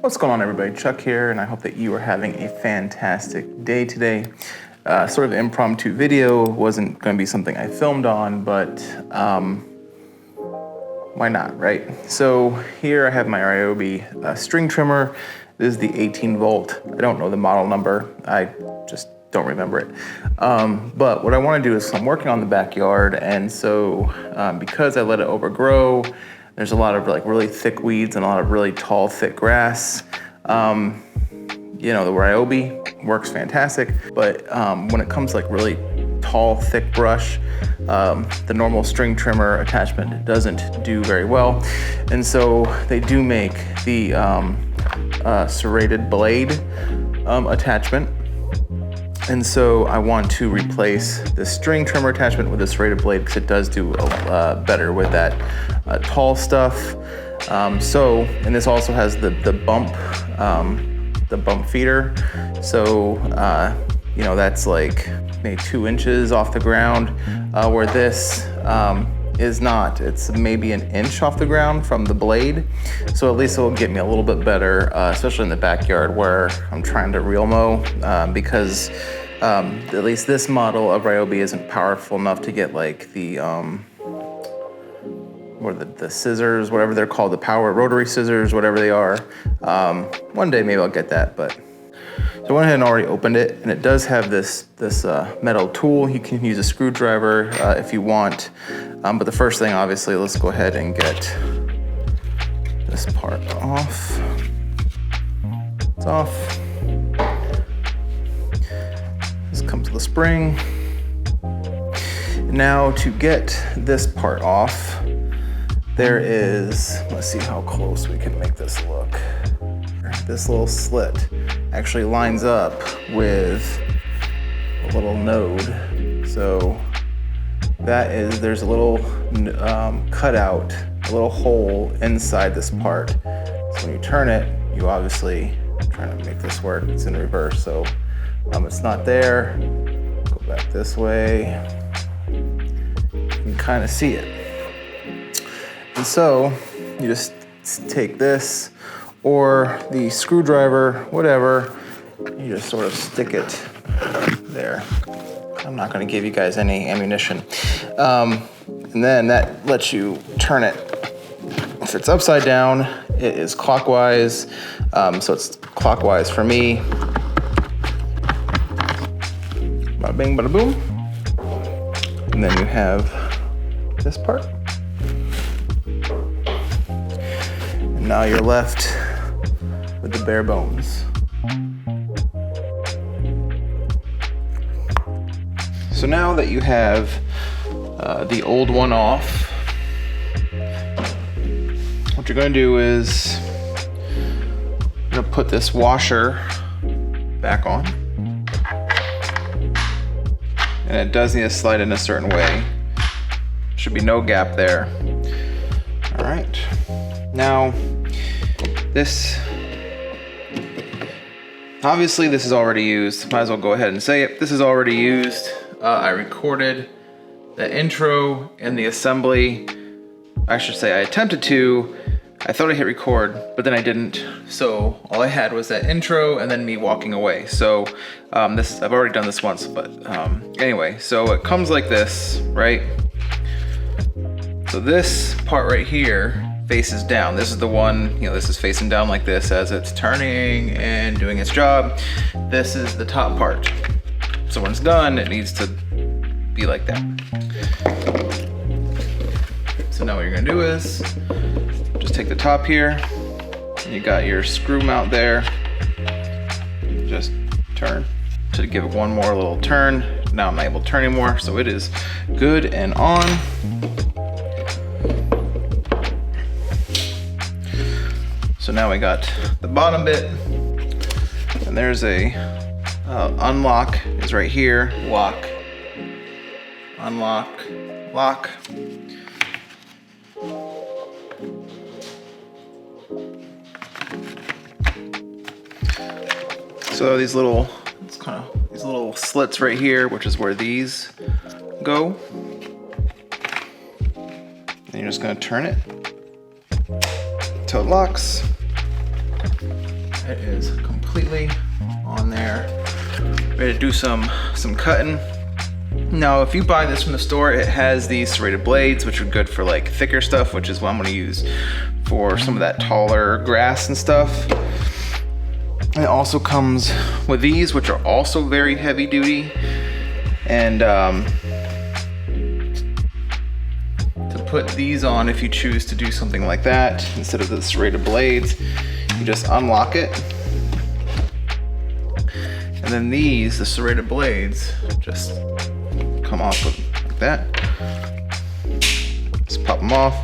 What's going on, everybody? Chuck here, and I hope that you are having a fantastic day today. Sort of impromptu video, wasn't going to be something I filmed on, but why not, right? So here I have my RYOBI string trimmer. This is the 18 volt. I don't know the model number. I just don't remember it. But what I want to do is I'm working on the backyard, and so because I let it overgrow, there's a lot of like really thick weeds and a lot of really tall, thick grass. You know, the RYOBI works fantastic, but when it comes to like really tall, thick brush, the normal string trimmer attachment doesn't do very well. And so they do make the serrated blade attachment. And so I want to replace the string trimmer attachment with a serrated blade because it does do better with that tall stuff. And this also has the bump feeder. So, you know, that's like maybe 2 inches off the ground, where this is not. It's maybe 1 inch off the ground from the blade. So at least it will get me a little bit better, especially in the backyard where I'm trying to reel mow, because at least this model of RYOBI isn't powerful enough to get like the scissors, whatever they're called, the power rotary scissors, whatever they are. One day maybe I'll get that, but. So I went ahead and already opened it, and it does have this metal tool. You can use a screwdriver if you want. But the first thing, obviously, let's go ahead and get this part off. It's off. This comes with a spring. Now to get this part off, there is, let's see how close we can make this look. This little slit actually lines up with a little node. So that is, there's a little cutout, a little hole inside this part. So when you turn it, you obviously, I'm trying to make this work, it's in reverse. So it's not there. Go back this way. You can kind of see it. And so you just take this or the screwdriver, whatever, you just sort of stick it there. I'm not gonna give you guys any ammunition. And then that lets you turn it. If it's upside down, it is clockwise. So it's clockwise for me. Bada bing, bada boom. And then you have this part. And now you're left with the bare bones. So now that you have the old one off, what you're going to do is you're going to put this washer back on. And it does need to slide in a certain way. Should be no gap there. All right. Now, this, obviously this is already used. Might as well go ahead and say it. This is already used. I recorded the intro and the assembly. I should say I attempted to. I thought I hit record, but then I didn't. So all I had was that intro and then me walking away. So I've already done this once, but anyway, so it comes like this, right? So this part right here faces down. This is the one, you know, this is facing down like this as it's turning and doing its job. This is the top part. So when it's done, it needs to be like that. So now what you're gonna do is just take the top here, and you got your screw mount there. Just turn to give it one more little turn. Now I'm not able to turn anymore, so it is good and on. So now we got the bottom bit, and there's a unlock is right here. Lock, unlock, lock. So these little, it's kind of these little slits right here, which is where these go. And you're just gonna turn it till it locks. It is completely on there. Ready to do some cutting. Now, if you buy this from the store, it has these serrated blades, which are good for like thicker stuff, which is what I'm gonna use for some of that taller grass and stuff. And it also comes with these, which are also very heavy duty. And to put these on, if you choose to do something like that, instead of the serrated blades, you just unlock it. And then these, the serrated blades, just come off like that. Just pop them off.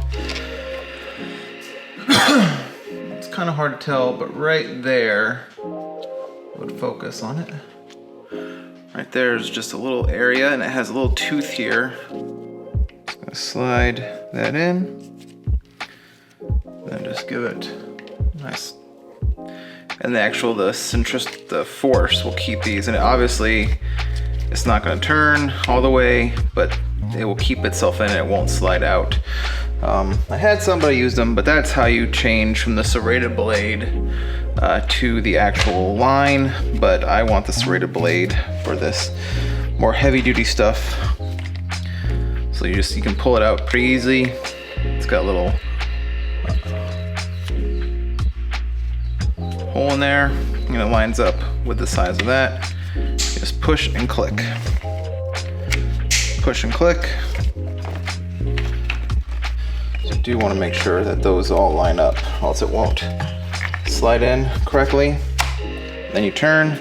It's kind of hard to tell, but right there, would focus on it. Right there is just a little area, and it has a little tooth here. Just gonna slide that in, and just give it a nice. And the force will keep these, and obviously it's not gonna turn all the way, but it will keep itself in and it won't slide out. I had somebody use them, but that's how you change from the serrated blade to the actual line. But I want the serrated blade for this more heavy duty stuff. So you can pull it out pretty easy. It's got a little hole in there, and it lines up with the size of that. You just push and click. Push and click. So you do want to make sure that those all line up, else it won't slide in correctly. Then you turn,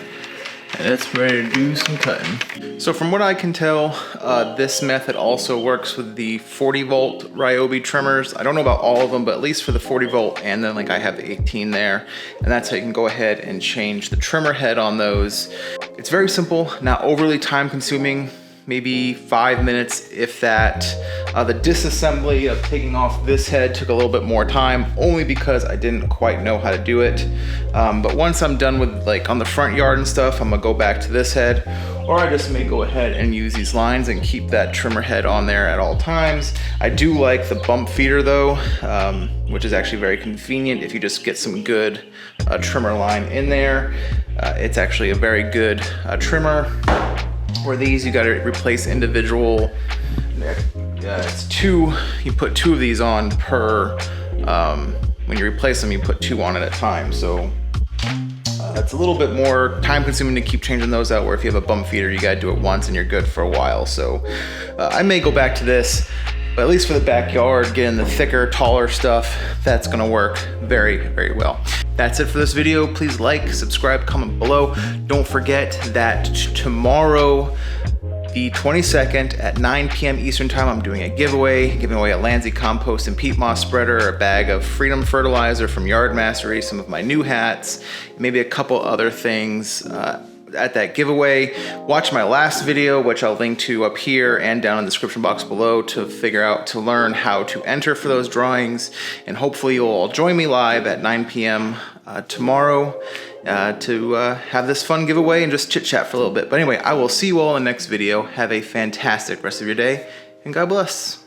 and it's ready to do some cutting. So from what I can tell, this method also works with the 40 volt RYOBI trimmers. I don't know about all of them, but at least for the 40 volt, and then like I have the 18 there, and that's how you can go ahead and change the trimmer head on those. It's very simple, not overly time consuming, maybe 5 minutes, if that. The disassembly of taking off this head took a little bit more time, only because I didn't quite know how to do it. But once I'm done with like on the front yard and stuff, I'm gonna go back to this head, or I just may go ahead and use these lines and keep that trimmer head on there at all times. I do like the bump feeder though, which is actually very convenient if you just get some good trimmer line in there. It's actually a very good trimmer. Where these, you gotta replace individual, it's two, you put 2 of these on per, when you replace them, you put 2 on at a time. So it's a little bit more time consuming to keep changing those out, where if you have a bump feeder, you gotta do it once and you're good for a while. So I may go back to this, but at least for the backyard, getting the thicker, taller stuff, that's gonna work very, very well. That's it for this video. Please like, subscribe, comment below. Don't forget that tomorrow, the 22nd at 9 p.m. Eastern time, I'm doing a giveaway, giving away a Landsea compost and peat moss spreader, a bag of Freedom fertilizer from Yard Mastery, some of my new hats, maybe a couple other things at that giveaway. Watch my last video, which I'll link to up here and down in the description box below, to learn how to enter for those drawings. And hopefully you'll all join me live at 9 p.m. Tomorrow to have this fun giveaway and just chit chat for a little bit. But anyway, I will see you all in the next video. Have a fantastic rest of your day, and God bless.